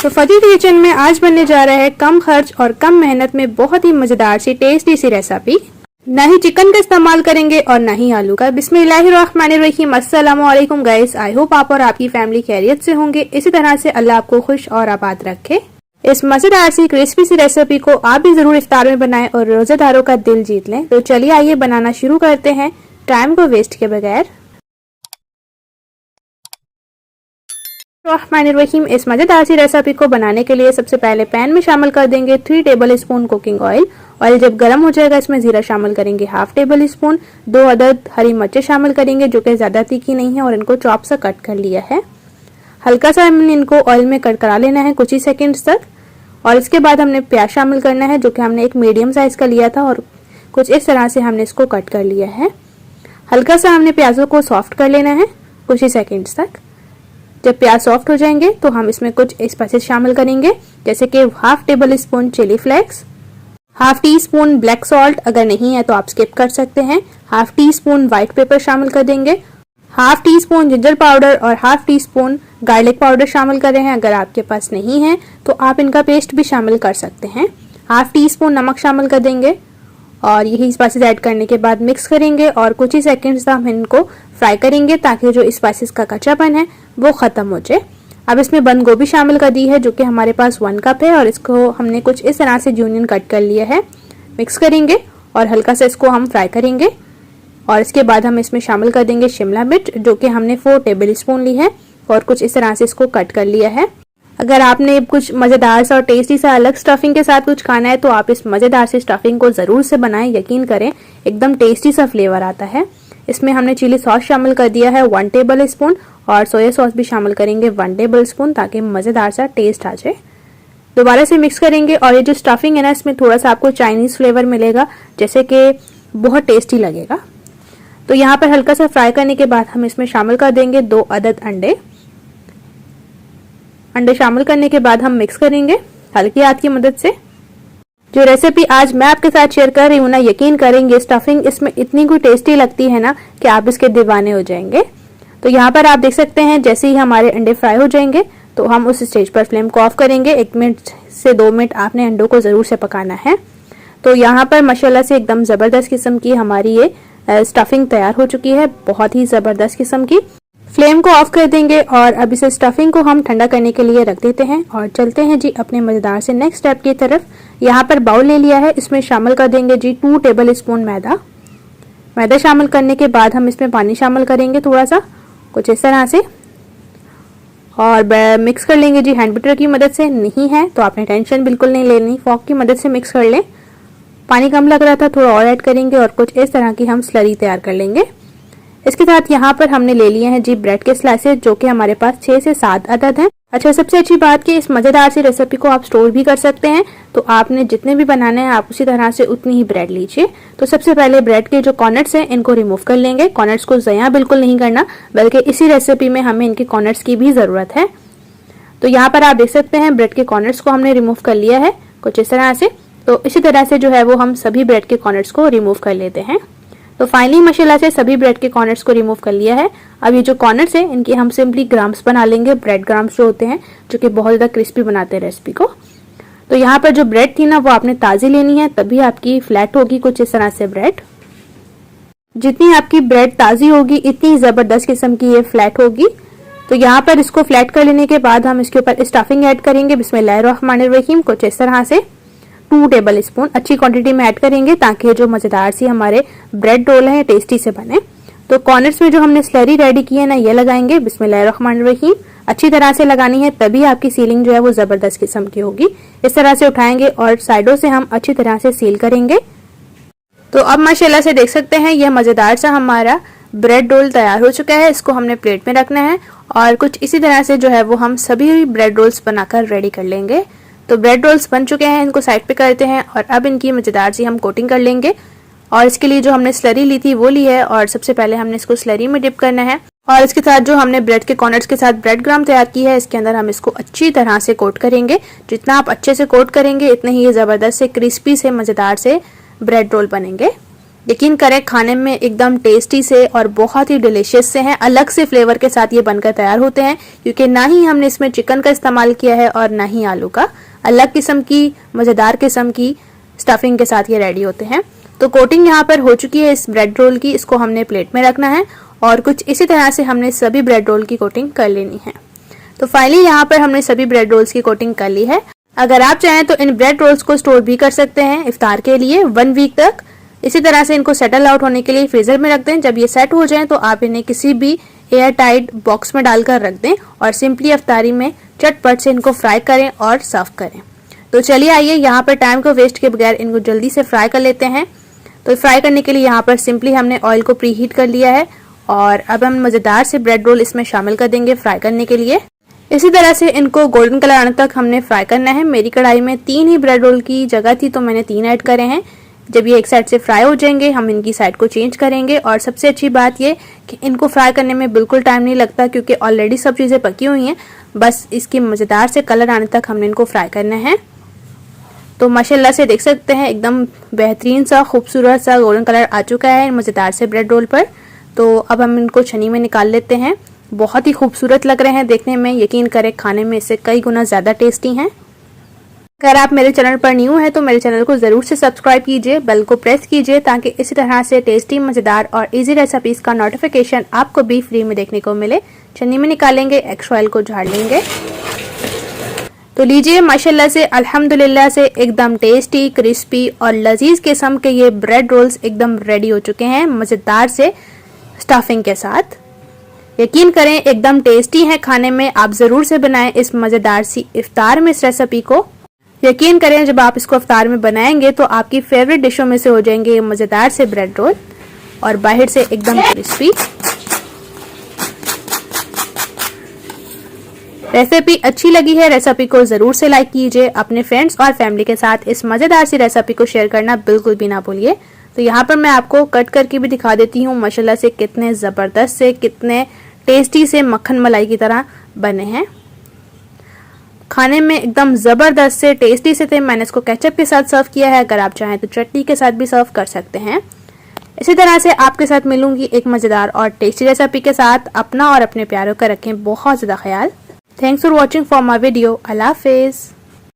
तो फतेह किचन में आज बनने जा रहा है कम खर्च और कम मेहनत में बहुत ही मजेदार सी टेस्टी सी रेसिपी। ना ही चिकन का इस्तेमाल करेंगे और ना ही आलू का। बिस्मिल्लाहिर्रहमानिर्रहीम। अस्सलामु अलैकुम गाइस। आई होप आप और आपकी फैमिली खैरियत से होंगे। इसी तरह से अल्लाह आपको खुश और आबाद रखे। इस मजेदार सी क्रिस्पी सी रेसिपी को आप भी जरूर इफ्तार में बनाएं और रोजेदारों का दिल जीत लें। तो चलिए आइए बनाना शुरू करते हैं टाइम को वेस्ट के बगैर। रहमानिर्रहीम। इस मजेदार सी रेसिपी को बनाने के लिए सबसे पहले पैन में शामिल कर देंगे 3 table spoon cooking oil. Oil जब गर्म हो जाएगा इसमें जीरा शामिल करेंगे ½ टेबल स्पून। 2 अदद हरी मिर्चें शामिल करेंगे जो कि ज्यादा तीखी नहीं है और इनको चॉप से कट कर लिया है। हल्का सा हमने इनको ऑयल में कट करा लेना है कुछ ही सेकेंड्स तक। और इसके बाद हमने प्याज शामिल करना है जो कि हमने एक मीडियम साइज का लिया था और कुछ इस तरह से हमने इसको कट कर लिया है। हल्का सा हमने प्याजों को सॉफ्ट कर लेना है कुछ ही सेकेंड्स तक। जब प्याज सॉफ्ट हो जाएंगे तो हम इसमें कुछ स्पाइसेस शामिल करेंगे जैसे कि ½ tablespoon chilli flakes, ½ teaspoon black salt, अगर नहीं है तो आप स्किप कर सकते हैं। ½ टी स्पून व्हाइट पेपर शामिल कर देंगे। ½ टी स्पून जिंजर पाउडर और ½ टी स्पून गार्लिक पाउडर शामिल कर रहे हैं। अगर आपके पास नहीं है तो आप इनका पेस्ट भी शामिल कर सकते हैं। ½ टी स्पून नमक शामिल कर देंगे और यही स्पाइसेस ऐड करने के बाद मिक्स करेंगे और कुछ ही सेकंड्स तक हम इनको फ्राई करेंगे ताकि जो स्पाइसेस का कच्चापन है वो खत्म हो जाए। अब इसमें बंद गोभी शामिल कर दी है जो कि हमारे पास 1 कप है और इसको हमने कुछ इस तरह से जूनियन कट कर लिया है। मिक्स करेंगे और हल्का सा इसको हम फ्राई करेंगे और इसके बाद हम इसमें शामिल कर देंगे शिमला मिर्च जो कि हमने 4 टेबल स्पून ली है और कुछ इस तरह से इसको कट कर लिया है। अगर आपने कुछ मजेदार सा और टेस्टी सा अलग स्टफिंग के साथ कुछ खाना है तो आप इस मजेदार से स्टफिंग को जरूर से बनाएं। यकीन करें एकदम टेस्टी सा फ्लेवर आता है। इसमें हमने चिली सॉस शामिल कर दिया है 1 टेबल स्पून और सोया सॉस भी शामिल करेंगे 1 टेबल स्पून ताकि मजेदार सा टेस्ट आ जाए। दोबारा से मिक्स करेंगे और ये जो स्टफिंग है ना इसमें थोड़ा सा आपको चाइनीज फ्लेवर मिलेगा जैसे कि बहुत टेस्टी लगेगा। तो यहाँ पर हल्का सा फ्राई करने के बाद हम इसमें शामिल कर देंगे 2 अदद अंडे शामिल करने के बाद हम मिक्स करेंगे हल्की हाथ की मदद से। जो रेसिपी आज मैं आपके साथ शेयर कर रही हूँ ना, यकीन करेंगे स्टफिंग इसमें इतनी कोई टेस्टी लगती है ना कि आप इसके दीवाने हो जाएंगे। तो यहाँ पर आप देख सकते हैं जैसे ही हमारे अंडे फ्राई हो जाएंगे तो हम उस स्टेज पर फ्लेम को ऑफ करेंगे। 1 मिनट से 2 मिनट आपने अंडों को जरूर से पकाना है। तो यहाँ पर माशाल्लाह से एकदम जबरदस्त किस्म की हमारी ये स्टफिंग तैयार हो चुकी है, बहुत ही जबरदस्त किस्म की। फ्लेम को ऑफ कर देंगे और अब इसे स्टफिंग को हम ठंडा करने के लिए रख देते हैं और चलते हैं जी अपने मजेदार से नेक्स्ट स्टेप की तरफ। यहाँ पर बाउल ले लिया है, इसमें शामिल कर देंगे जी 2 टेबल स्पून मैदा शामिल करने के बाद हम इसमें पानी शामिल करेंगे थोड़ा सा कुछ इस तरह से और मिक्स कर लेंगे जी हैंड बीटर की मदद से। नहीं है तो आपने टेंशन बिल्कुल नहीं लेनी, फॉक की मदद से मिक्स कर लें। पानी कम लग रहा था थोड़ा और ऐड करेंगे और कुछ इस तरह की हम स्लरी तैयार कर लेंगे। इसके साथ यहाँ पर हमने ले लिए हैं जी ब्रेड के स्लाइसेस जो कि हमारे पास 6 से 7 अदद हैं। अच्छा, सबसे अच्छी बात कि इस मजेदार सी रेसिपी को आप स्टोर भी कर सकते हैं। तो आपने जितने भी बनाने हैं आप उसी तरह से उतनी ही ब्रेड लीजिए। तो सबसे पहले ब्रेड के जो कॉर्नर्स हैं इनको रिमूव कर लेंगे। कॉर्नर्स को ज़या बिल्कुल नहीं करना बल्कि इसी रेसिपी में हमें इनके कॉर्नर्स की भी जरूरत है। तो यहाँ पर आप देख सकते हैं ब्रेड के कॉर्नर्स को हमने रिमूव कर लिया है कुछ इस तरह से। तो इसी तरह से जो है वो हम सभी ब्रेड के कॉर्नर्स को रिमूव कर लेते हैं। तो फाइनली माशाल्लाह से सभी ब्रेड के कॉर्नर्स को रिमूव कर लिया है। अब ये जो कॉर्नर्स हैं इनकी हम सिंपली ग्राम्स बना लेंगे, ब्रेड ग्राम्स जो होते हैं जो कि बहुत ज़्यादा क्रिस्पी बनाते हैं रेसिपी को। तो यहाँ पर जो ब्रेड थी ना वो आपने ताज़ी लेनी है तभी आपकी फ्लैट होगी कुछ इस तरह से ब्रेड। जितनी आपकी ब्रेड ताज़ी होगी इतनी ज़बरदस्त किस्म की ये फ्लैट होगी। तो यहाँ पर इसको फ्लैट कर लेने के बाद हम इसके ऊपर स्टफिंग ऐड करेंगे बिस्मिल्लाहिर्रहमानिर्रहीम कुछ इस तरह से 2 टेबल स्पून अच्छी क्वांटिटी में ऐड करेंगे ताकि जो मजेदार सी हमारे ब्रेड रोल है टेस्टी से बने। तो कॉर्नर्स में जो हमने स्लरी रेडी की है ना ये लगाएंगे बिस्मिल्लाहिर्रहमानिर्रहीम। अच्छी तरह से लगानी है तभी आपकी सीलिंग जो है वो जबरदस्त किस्म की होगी। इस तरह से उठाएंगे और साइडों से हम अच्छी तरह से सील करेंगे। तो अब माशाल्लाह से देख सकते हैं यह मजेदार सा हमारा ब्रेड रोल तैयार हो चुका है। इसको हमने प्लेट में रखना है और कुछ इसी तरह से जो है वो हम सभी ब्रेड रोल्स बनाकर रेडी कर लेंगे। तो ब्रेड रोल्स बन चुके हैं, इनको साइड पे करते हैं और अब इनकी मजेदार सी हम कोटिंग कर लेंगे। और इसके लिए जो हमने स्लरी ली थी वो ली है और सबसे पहले हमने इसको स्लरी में डिप करना है और इसके साथ जो हमने ब्रेड के कॉर्नर्स के साथ ब्रेड ग्राम तैयार की है इसके अंदर हम इसको अच्छी तरह से कोट करेंगे। जितना आप अच्छे से कोट करेंगे इतने ही ये जबरदस्त से क्रिस्पी से मजेदार से ब्रेड रोल बनेंगे। यकीन करें खाने में एकदम टेस्टी से और बहुत ही डिलीशियस से हैं। अलग से फ्लेवर के साथ ये बनकर तैयार होते हैं, क्योंकि ना ही हमने इसमें चिकन का इस्तेमाल किया है और ना ही आलू का। अलग किस्म की मज़ेदार किस्म की स्टफिंग के साथ ये रेडी होते हैं। तो कोटिंग यहाँ पर हो चुकी है इस ब्रेड रोल की। इसको हमने प्लेट में रखना है और कुछ इसी तरह से हमने सभी ब्रेड रोल की कोटिंग कर लेनी है। तो फाइनली यहाँ पर हमने सभी ब्रेड रोल्स की कोटिंग कर ली है। अगर आप चाहें तो इन ब्रेड रोल्स को स्टोर भी कर सकते हैं इफ्तार के लिए 1 वीक तक। इसी तरह से इनको सेटल आउट होने के लिए फ्रीजर में रख दें। जब ये सेट हो जाएं तो आप इन्हें किसी भी एयर टाइट बॉक्स में डालकर रख दें और सिंपली इफ्तारी में चटपट से इनको फ्राई करें और सर्व करें। तो चलिए आइए यहाँ पर टाइम को वेस्ट के बगैर इनको जल्दी से फ्राई कर लेते हैं। तो फ्राई करने के लिए यहाँ पर सिंपली हमने ऑयल को प्री हीट कर लिया है और अब हम मज़ेदार से ब्रेड रोल इसमें शामिल कर देंगे फ्राई करने के लिए। इसी तरह से इनको गोल्डन कलर आने तक हमने फ्राई करना है। मेरी कढ़ाई में 3 ही ब्रेड रोल की जगह थी तो मैंने 3 ऐड करे हैं। जब ये एक साइड से फ्राई हो जाएंगे हम इनकी साइड को चेंज करेंगे। और सबसे अच्छी बात ये कि इनको फ्राई करने में बिल्कुल टाइम नहीं लगता, क्योंकि ऑलरेडी सब चीज़ें पकी हुई हैं। बस इसकी मज़ेदार से कलर आने तक हमने इनको फ्राई करना है। तो माशाल्लाह से देख सकते हैं एकदम बेहतरीन सा खूबसूरत सा गोल्डन कलर आ चुका है मज़ेदार से ब्रेड रोल पर। तो अब हम इनको छन्नी में निकाल लेते हैं। बहुत ही खूबसूरत लग रहे हैं देखने में। यकीन करें खाने में इससे कई गुना ज़्यादा टेस्टी हैं। अगर आप मेरे चैनल पर न्यू हैं तो मेरे चैनल को ज़रूर से सब्सक्राइब कीजिए, बेल को प्रेस कीजिए ताकि इसी तरह से टेस्टी मज़ेदार और इजी रेसिपीज़ का नोटिफिकेशन आपको भी फ्री में देखने को मिले। छन्नी में निकालेंगे, एक्स्ट्रा ऑयल को झाड़ लेंगे। तो लीजिए माशाल्लाह से अल्हम्दुलिल्लाह से एकदम टेस्टी, क्रिस्पी और लजीज किस्म के ये ब्रेड रोल्स एकदम रेडी हो चुके हैं मज़ेदार से स्टफिंग के साथ। यकीन करें एकदम टेस्टी है खाने में। आप ज़रूर से बनाएं इस मज़ेदार सी इफ्तार में इस रेसिपी को। यकीन करें जब आप इसको इफ्तार में बनाएंगे तो आपकी फेवरेट डिशों में से हो जाएंगे ये मज़ेदार से ब्रेड रोल और बाहर से एकदम क्रिस्पी। रेसिपी अच्छी लगी है, रेसिपी को ज़रूर से लाइक कीजिए। अपने फ्रेंड्स और फैमिली के साथ इस मज़ेदार सी रेसिपी को शेयर करना बिल्कुल भी ना भूलिए। तो यहाँ पर मैं आपको कट करके भी दिखा देती हूँ माशाल्लाह से कितने ज़बरदस्त से, कितने टेस्टी से मक्खन मलाई की तरह बने हैं। खाने में एकदम ज़बरदस्त से टेस्टी से थे। मैंने इसको केचप के साथ सर्व किया है। अगर आप चाहें तो चटनी के साथ भी सर्व कर सकते हैं। इसी तरह से आपके साथ मिलूंगी एक मज़ेदार और टेस्टी रेसिपी के साथ। अपना और अपने प्यारों का रखें बहुत ज़्यादा ख्याल। Thanks for watching for my video. अल्लाह हाफिज़।